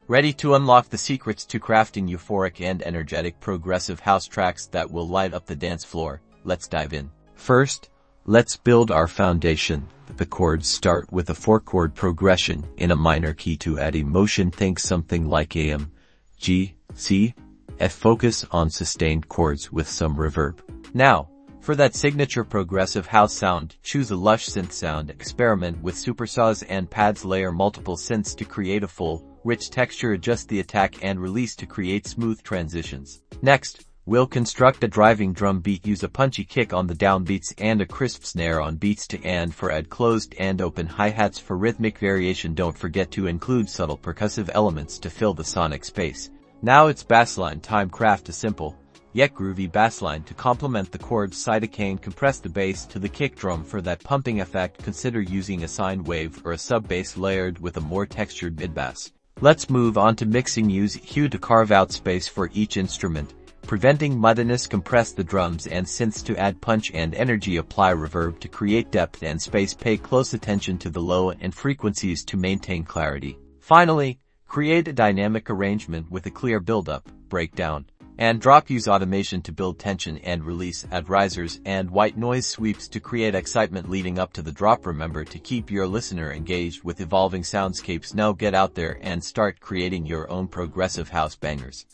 Ready to unlock the secrets to crafting euphoric and energetic progressive house tracks that will light up the dance floor? Let's dive in. First, let's build our foundation. The chords start with a 4-chord progression in a minor key to add emotion. Think something like A-M, G, C, F. Focus on sustained chords with some reverb. Now, for that signature progressive house sound, choose a lush synth sound. Experiment with supersaws and pads. Layer multiple synths to create a full, rich texture. Adjust the attack and release to create smooth transitions. Next, we'll construct a driving drum beat. Use a punchy kick on the downbeats and a crisp snare on beats to and for add closed and open hi-hats for rhythmic variation. Don't forget to include subtle percussive elements to fill the sonic space. Now it's bassline time. Craft a simple, yet groovy bassline to complement the chords. Cytocane. Compress the bass to the kick drum for that pumping effect. Consider using a sine wave or a sub-bass layered with a more textured mid-bass. Let's move on to mixing. Use EQ to carve out space for each instrument, preventing muddiness. Compress the drums and synths to add punch and energy. Apply reverb to create depth and space. Pay close attention to the low end frequencies to maintain clarity. Finally, create a dynamic arrangement with a clear build-up, breakdown, and drop. Use automation to build tension and release. Add risers and white noise sweeps to create excitement leading up to the drop. Remember to keep your listener engaged with evolving soundscapes. Now get out there and start creating your own progressive house bangers.